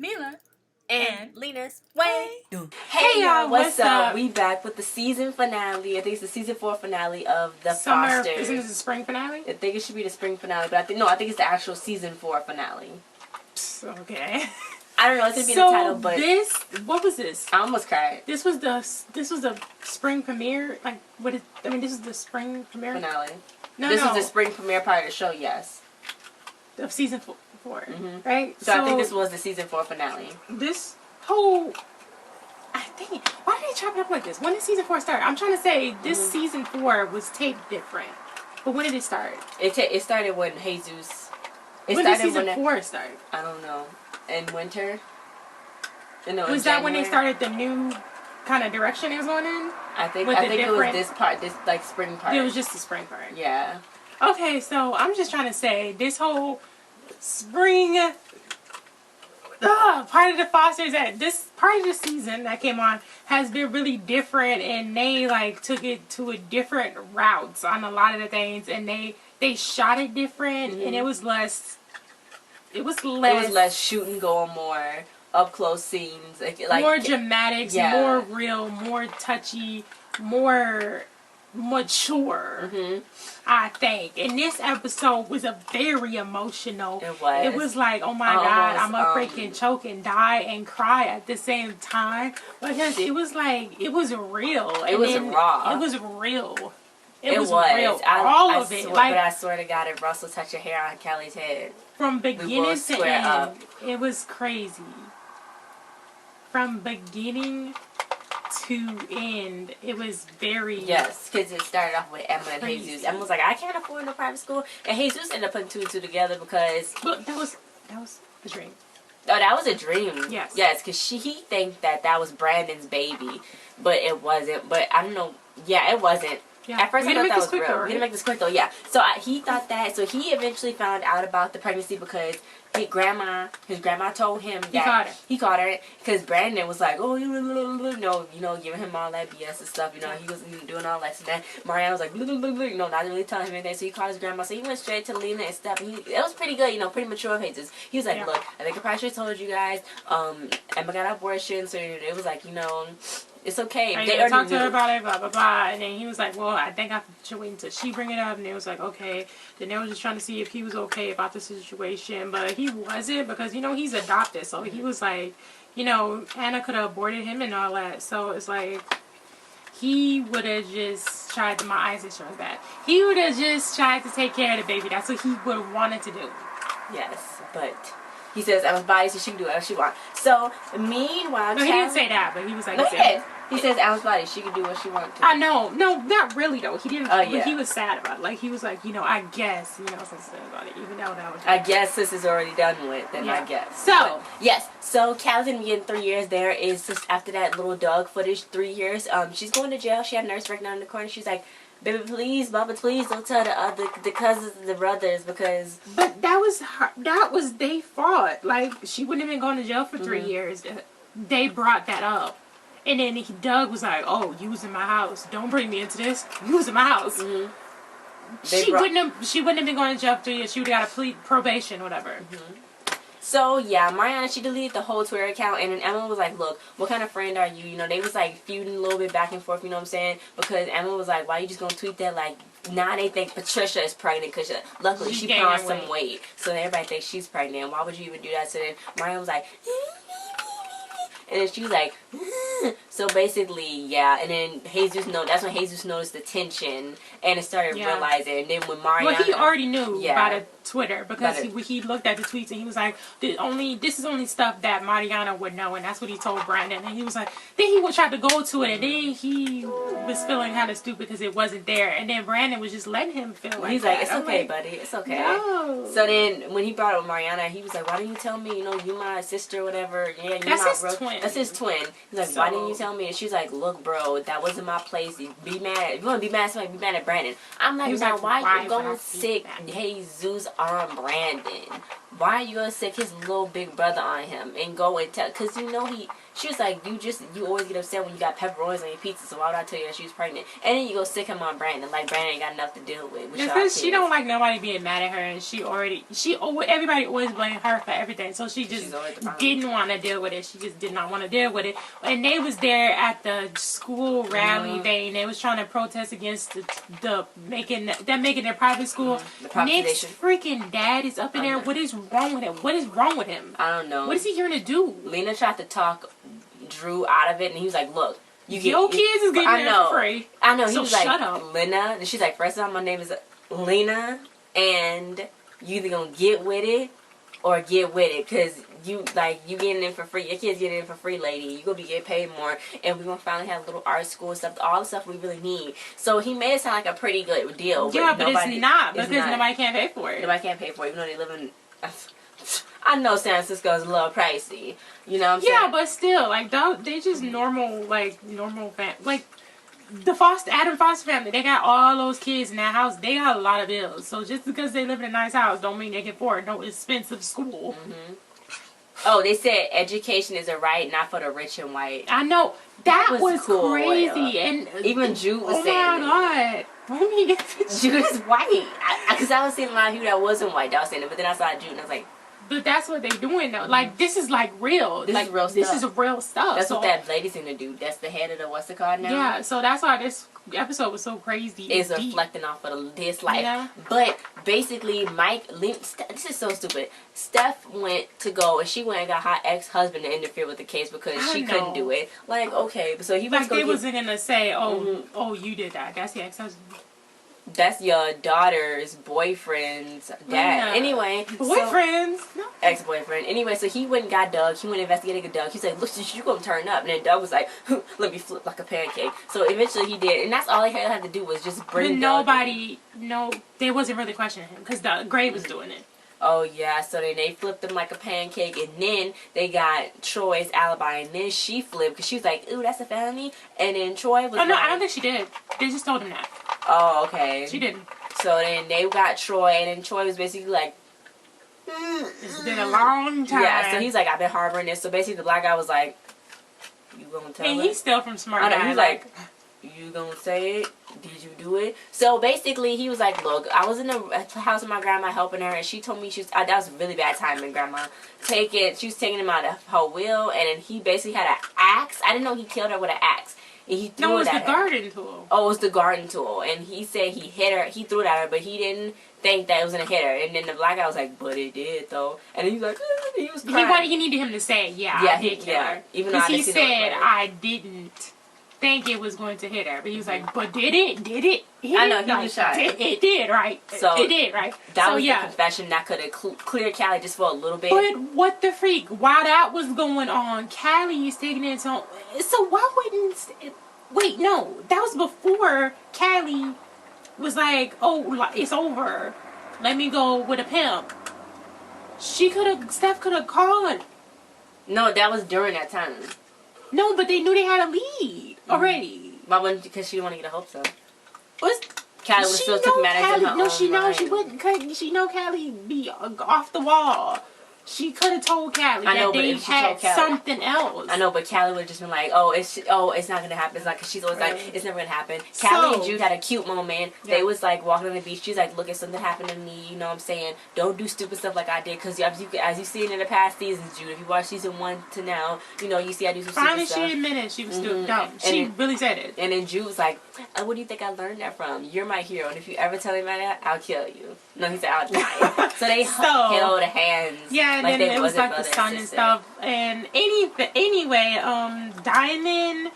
Mila, and Lena's way. Hey y'all, what's up? We back with the season finale. I think it's the season 4 finale of the Summer. Fosters. Isn't this the spring finale? I think it should be the spring finale, but I think it's the actual season 4 finale. Okay. I don't know. It's gonna be the title, but what was this? I almost cried. This was the spring premiere. Like what is? I mean, this is the spring premiere Finale. No, this is the spring premiere part of the show. Yes. Of season 4, right? So I think this was the season 4 finale. This whole, I think, why did they chop it up like this? When did season 4 start? I'm trying to say this season 4 was taped different, but when did it start? It started when Jesus. When did season 4 start? I don't know. In winter. Was that when they started the new kind of direction it was going in? I think it was this part, this like spring part. It was just the spring part. Yeah. Okay, so I'm just trying to say this whole spring part of the Fosters, that this part of the season that came on has been really different, and they like took it to a different routes on a lot of the things, and they shot it different, and it was less shooting, going more up close scenes, like more dramatics, more real, more touchy, more mature. I think. And this episode was a very emotional. It was like, oh my God, I'm a freaking choke and die and cry at the same time, because it was like, it was real. It was raw. It was real. It was real. All of it. Like, but I swear to God, if Russell touched your hair on Callie's head, from beginning to end, it was crazy. From beginning to end, it was very... Yes, because it started off with Emma and Jesus. Emma was like, I can't afford no private school. And Jesus ended up putting 2 and 2 together because... But that was a dream. Oh, that was a dream. Yes. Yes, because he think that was Brandon's baby. But it wasn't. But I don't know. Yeah, it wasn't. Yeah. At first I thought that was real. Right? We're going to make this quick though, yeah. So he thought that. So he eventually found out about the pregnancy because his grandma told him that he caught her because Brandon was like, oh, giving him all that BS and stuff. He was doing all that stuff. Marianne was like, not really telling him anything. So he called his grandma. So he went straight to Lena and stuff. And it was pretty good, pretty mature of Jesus. He was like, look, I think I probably should have told you guys. Emma got an abortion, so it was like, it's okay. They talked to her about it, blah, blah, blah. And then he was like, well, I think I should wait until she bring it up. And it was like, okay. Then they were just trying to see if he was okay about the situation. But he wasn't, because, he's adopted. So he was like, Anna could have aborted him and all that. So it's like, he would have just tried to, my eyes are showing bad. He would have just tried to take care of the baby. That's what he would have wanted to do. Yes, but... He says Emma's body, so she can do whatever she wants. So, meanwhile... No, he didn't say that, but he was like... No, he says Emma's body, she can do what she wants to. I know. No, not really, though. He didn't... But he was sad about it. Like, he was like, I guess, since about it, even though that was... I guess this is already done with, then I guess. So... Yes. So, Callie's going to be getting 3 years. There is, just after that little dog footage, 3 years. She's going to jail. She had a nurse right down in the corner. She's like... Baby, please, Baba, please don't tell the cousins and the brothers, because... But that was their fault. Like, she wouldn't have been going to jail for 3 years. They brought that up. And then Doug was like, oh, you was in my house. Don't bring me into this. You was in my house. She wouldn't have been going to jail for 3 years. She would have got a probation, whatever. So, yeah, Mariana, she deleted the whole Twitter account, and then Emma was like, look, what kind of friend are you? They was, like, feuding a little bit back and forth, you know what I'm saying? Because Emma was like, why you just gonna tweet that? Like, now they think Patricia is pregnant because luckily she put on some weight. So everybody thinks she's pregnant. Why would you even do that? So then Mariana was like... And then she was like, so basically, yeah. And then that's when Jesus noticed the tension and it started realizing. And then when Mariana... Well, he already knew by the Twitter, because he looked at the tweets and he was like, this is only stuff that Mariana would know. And that's what he told Brandon. And he was like, then he tried to go to it, and then he was feeling kind of stupid because it wasn't there. And then Brandon was just letting him feel like he's like, it's okay, buddy. It's okay. No. So then when he brought up Mariana, he was like, why didn't you tell me, you my sister or whatever. Yeah, you that's his twin. That's his twin. He's like, why didn't you tell me? And she's like, look, bro, that wasn't my place. Be mad. If you want to be mad at somebody, be mad at Brandon. I'm like, now, why are you going to sick Jesus on Brandon? Why are you going to sick his little big brother on him and go and tell? Because She was like, you always get upset when you got pepperonis on your pizza, so why would I tell you that she was pregnant? And then you go sick him on Brandon, like Brandon ain't got enough to deal with. Because she don't like nobody being mad at her, and everybody always blame her for everything, so she just didn't want to deal with it. She just did not want to deal with it. And they was there at the school rally thing. They was trying to protest against the making their private school. Nick's freaking dad is up in there. What is wrong with him? What is wrong with him? I don't know. What is he here to do? Lena tried to talk Drew out of it, and he was like, look, your kids is getting there for free. I know. He so was like, shut up. Lena, and she's like, first of all, my name is Lena, and you either gonna get with it or get with it, because you getting in for free. Your kids getting in for free, lady. You gonna be getting paid more, and we gonna finally have a little art school stuff, all the stuff we really need. So he made it sound like a pretty good deal. Yeah, but it's not, because nobody can't pay for it. Nobody can't pay for it, even though they live in... I know San Francisco is a little pricey. You know what I'm saying? Yeah, but still, like, they just normal family. Like, Adam Foster family, they got all those kids in that house. They got a lot of bills. So just because they live in a nice house don't mean they can afford no expensive school. Mm-hmm. Oh, they said education is a right, not for the rich and white. I know. That was cool, crazy. And even Jude was saying oh my God. Let me get Jude is white. Because I was seeing a lot of people that wasn't white that was saying it. But then I saw Jude and I was like... But that's what they doing though. Like, this is like real. This is real stuff. This is real stuff. That's what that lady's gonna do. That's the head of the what's it called now? Yeah, so that's why this episode was so crazy. It's reflecting off of this life. Yeah. But basically, this is so stupid. Steph went to go and she went and got her ex-husband to interfere with the case because she couldn't do it. Like, okay, so he was like, they wasn't gonna say, oh, you did that. That's the ex-husband. That's your daughter's boyfriend's dad. Anyway. Boyfriends? So, ex-boyfriend. Anyway, so he went and got Doug. He went investigating Doug. He's like, look, you gonna turn up. And then Doug was like, let me flip like a pancake. So eventually he did. And that's all he had to do was just bring Doug. They wasn't really questioning him because Gray was doing it. Oh, yeah. So then they flipped him like a pancake. And then they got Troy's alibi. And then she flipped because she was like, ooh, that's a felony. And then Troy was no, I don't think she did. They just told him that. Oh, okay. She didn't. So then they got Troy. And then Troy was basically like, it's been a long time. Yeah, so he's like, I've been harboring this. So basically the black guy was like, you gonna tell me? And he's still from Smart Guy. He's like, you gonna say it? Did you do it? So basically he was like, look, I was in the house with my grandma helping her, and she told me that was really bad timing, grandma. She was taking him out of her will, and then he basically had an axe. I didn't know he killed her with an axe. And he threw it was the garden tool. Oh, it was the garden tool. And he said he hit her, he threw it at her, but he didn't think that it was gonna hit her. And then the black guy was like, but it did though. And then he was like, he was crying. He needed him to say, I did kill her. Even though he said, I didn't think it was going to hit her. But he was like, but did it? Did it? I know, he was shy. It did, right? So it did, right? That was the confession that could have cleared Callie just for a little bit. But what the freak? While that was going on, Callie is taking it on. So why wouldn't... Wait, no. That was before Callie was like, oh, it's over. Let me go with a pimp. Steph could have called. No, that was during that time. No, but they knew they had a lead already. Why wouldn't? Because she didn't want to get a hope so. Callie would still took matters in her own she wouldn't. She know Callie be off the wall. She could have told Callie that they had something else. I know, but Callie would have just been like, it's not gonna happen. It's not, because she's always like, it's never gonna happen. Callie and Jude had a cute moment. Yeah. They was like walking on the beach. She's like, look, if something happened to me, you know what I'm saying? Don't do stupid stuff like I did, because as you seen in the past seasons, Jude, if you watch season 1 to now, you know, you see I do some stupid stuff. Finally, she admitted she was still dumb. She really said it. And then Jude was like, what do you think I learned that from? You're my hero, and if you ever tell me about that, I'll kill you. No, he said, I'll die. So they held hands. Yeah, and then it was like the sun and stuff. And anyway, Diamond,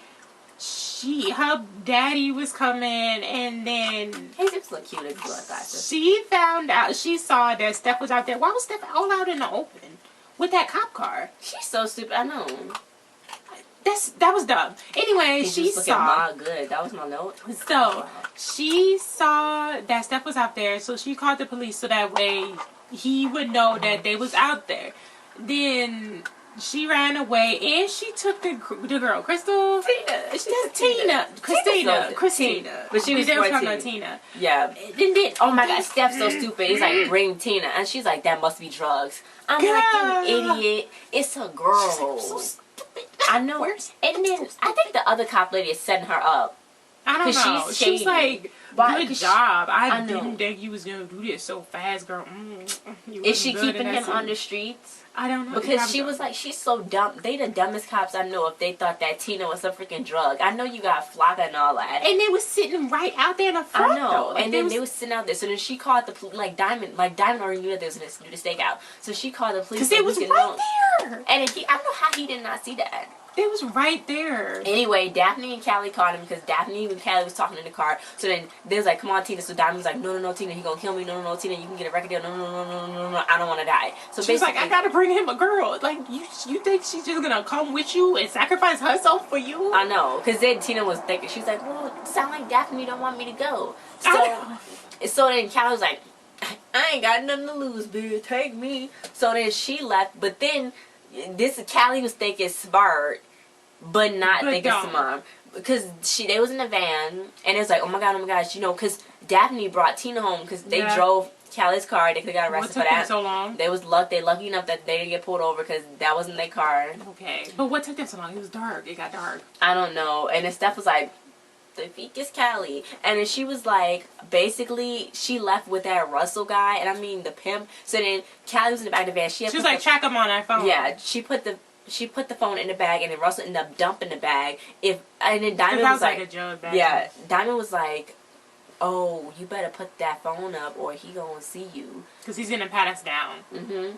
her daddy was coming, and then he just looked cute as blood glasses. She saw that Steph was out there. Why was Steph all out in the open with that cop car? She's so stupid. I know. That was dumb. Anyway, she saw. Good. That was my note. So she saw that Steph was out there, so she called the police so that way he would know that they was out there. Then she ran away, and she took the girl, Christina. But she was 14. Tina. Yeah. Then, oh my God, Steph's so stupid. He's like, bring Tina, and she's like, that must be drugs. I'm like, you idiot. It's a girl. So stupid. I know. And then I think the other cop lady is setting her up. I don't know. She's like, good job. I didn't think you was gonna do this so fast, girl. Is she keeping him on the streets? I don't know. Because she was like, she's so dumb. They the dumbest cops I know if they thought that Tina was a freaking drug. I know you got Flocka and all that. And they was sitting right out there in the front. I know. Like, and then they was sitting out there. So then she called the police. Like Diamond already knew that they was going to do the stakeout. So she called the police. Because they was right there. And I don't know how he did not see that. They was right there. Anyway, Daphne and Callie caught him because Daphne and Callie was talking in the car. So then they was like, come on, Tina. So Daphne was like, no, Tina, he gonna kill me. No, Tina, you can get a record deal. No, I don't want to die. So she was like, I gotta bring him a girl. Like, you think she's just gonna come with you and sacrifice herself for you? I know. Because then Tina was thinking, she was like, well, it sound like Daphne don't want me to go. So then Callie was like, I ain't got nothing to lose, bitch. Take me. So then she left. But then Callie was thinking smart, but not thinking smart. Because they was in the van, and it was like, oh my gosh, you know, because Daphne brought Tina home because they drove Callie's car. They could have got arrested for that. What took them so long? They lucky enough that they didn't get pulled over because that wasn't their car. Okay. But what took them so long? It was dark. It got dark. I don't know. And then Steph was like, the feek is Callie. And then she was like, basically, she left with that Russell guy, and I mean the pimp. So then Callie was in the back of the van. She was like, track him on that phone. Yeah, she put the phone in the bag, and then Russell ended up dumping the bag. And then Diamond was like a jug bag. Yeah, Diamond was like, oh, you better put that phone up or he gonna see you. Because he's gonna pat us down. Mm-hmm.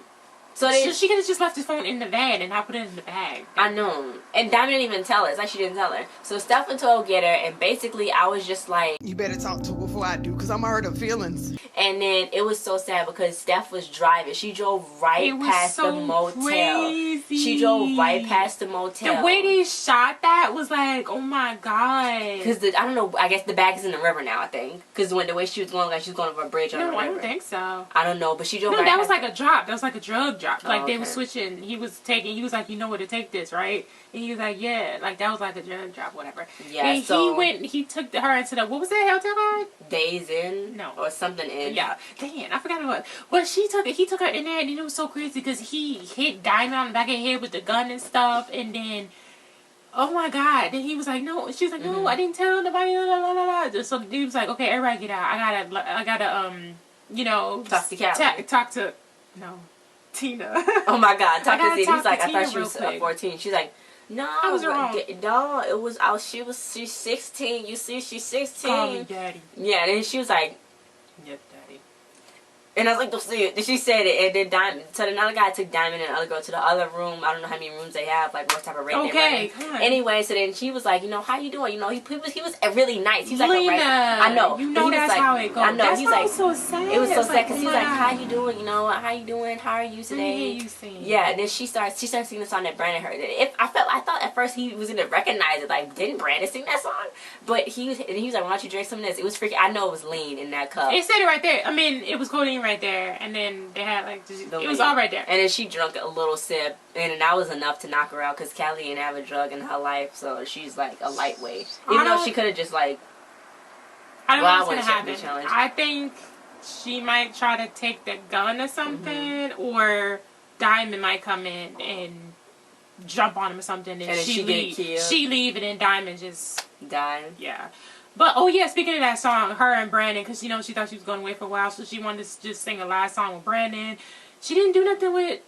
So she could have just left his phone in the van and not put it in the bag. I know. And Diamond didn't even tell her. It's like she didn't tell her. So Steph went to go get her, and basically I was just like, you better talk to her before I do, because I'm hurt her feelings. And then it was so sad because Steph was driving. She drove right past the motel. Crazy. She drove right past the motel. The way they shot that was like, oh my god. Because I don't know, I guess the bag is in the river now, I think. Because the way she was going, like she was going over a bridge on the river. I don't think so. I don't know, but she drove right that was like a drop. That was like a drug drop. Like they were switching. He was like, you know where to take this, right? And he was like, yeah. Like that was like a drug drop, whatever. Yeah, and he took her into the, what was that hotel called? Days Inn? No. Or something in. Yeah. Dang, I forgot what. But he took her in there, and it was so crazy because he hit Diamond on the back of the head with the gun and stuff, and then, oh my god. Then he was like, no. She was like, no, I didn't tell nobody. So he was like, okay, everybody get out. I gotta, you know. Talk to Callie. Tina. Oh my god, talk to Z. He's like, I thought she was 14. She's like, no, I was wrong. No, it was she's 16. You see, she's 16. Call me daddy. Yeah, and then she was like, yep, daddy. And I was like, don't see it. Then she said it, and then Diamond. So another guy took Diamond and the other girl to the other room. I don't know how many rooms they have, like what type of rate they're running. Anyway, so then she was like, you know, how you doing? You know, he was really nice. He's like, Lena, I know. You know that's like, how it goes. I know. That's he's like, so sad. It was so sad because he's like, how you doing? You know, how you doing? How are you today? You sing. Yeah. And then she starts singing the song that Brandon heard. I thought at first he was gonna recognize it. Like, didn't Brandon sing that song? But he was like, why don't you drink some of this? It was freaking. I know it was lean in that cup. It said it right there. I mean, it was codeine right there, and then they had like it was all right there. And then she drank a little sip, and that was enough to knock her out because Callie didn't have a drug in her life, so she's like a lightweight. Even though she could have just like. I don't know what's gonna happen. I think she might try to take the gun or something, or Diamond might come in and jump on him or something, and she leave. She leave, and then Diamond just die. Yeah. But, oh yeah, speaking of that song, her and Brandon, because, you know, she thought she was going away for a while, so she wanted to just sing a live song with Brandon. She didn't do nothing with,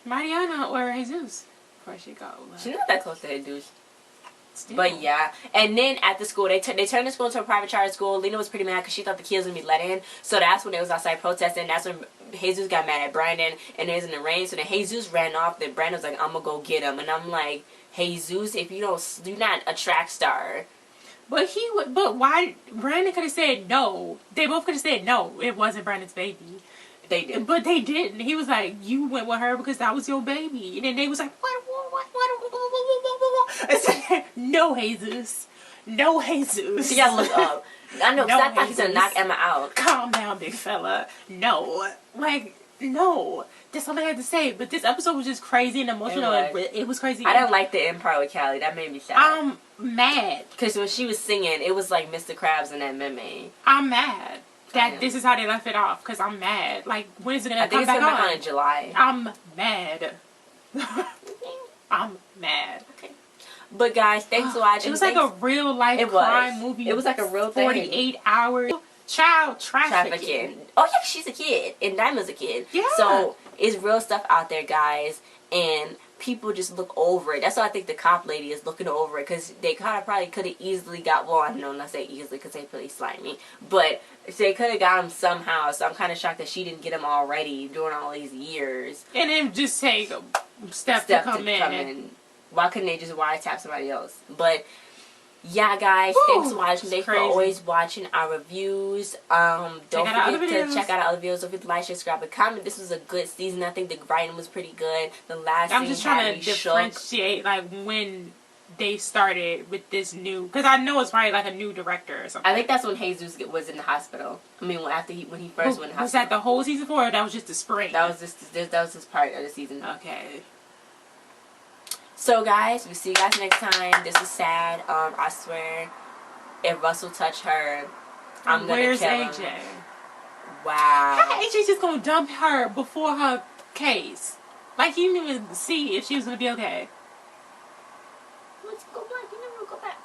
Mariana or Jesus before she go. She's not that close to Jesus. Still. But, yeah. And then at the school, they turned the school into a private charter school. Lena was pretty mad because she thought the kids would be let in. So that's when they was outside protesting. That's when Jesus got mad at Brandon, and it was in the rain. So then Jesus ran off. Then Brandon was like, I'm going to go get him. And I'm like, Jesus, if you're not a track star. But why? Brandon could have said no. They both could have said no. It wasn't Brandon's baby. They did. But they didn't. He was like, you went with her because that was your baby. And then they was like, what? I said, no, Jesus. No, Jesus. You gotta look up. I know, because I thought he was going to knock Emma out. Calm down, big fella. No. Like, no. That's all I had to say. But this episode was just crazy and emotional. It was crazy. I didn't like the end part with Callie. That made me sad. I'm mad. Because when she was singing, it was like Mr. Krabs and that meme. I'm mad that this is how they left it off. Because I'm mad. Like, when is it going to come back on? I think it's going to come back on in July. I'm mad. I'm mad. Okay. But guys, thanks for watching. It was like a real life crime movie. It was like a real thing. 48 hours. Child trafficking. Oh yeah, she's a kid, and Diamond's a kid. Yeah. So it's real stuff out there, guys, and people just look over it. That's why I think the cop lady is looking over it, because they kind of probably could have easily got. Well, I know not say easily because they pretty slimy, but they could have got him somehow. So I'm kind of shocked that she didn't get him already during all these years. And then just take a step to come in. Why couldn't they just wiretap somebody else? But yeah, guys, thanks for watching. Thanks for always watching our reviews. Don't forget to check out our other videos. Don't forget to like, share, subscribe, and comment. This was a good season. I think the writing was pretty good. The last I'm just trying to differentiate like when they started with this new, because I know it's probably like a new director or something. I think that's when Jesus was in the hospital. I mean, when he first went in the hospital. Was that the whole season 4, or that was just the spring? That was just part of the season. Okay. So guys, we'll see you guys next time. This is sad. I swear, if Russell touched her, I'm gonna Where's kill AJ? him. Wow. How AJ just gonna dump her before her case? Like, he didn't even see if she was gonna be okay. Let's go black. You never go back.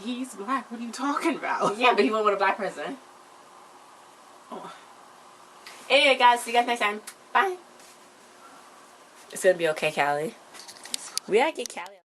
He's black. What are you talking about? Yeah, but he went with a black person. Oh. Anyway, guys, see you guys next time. Bye. It's gonna be okay, Callie. We gotta get Callie.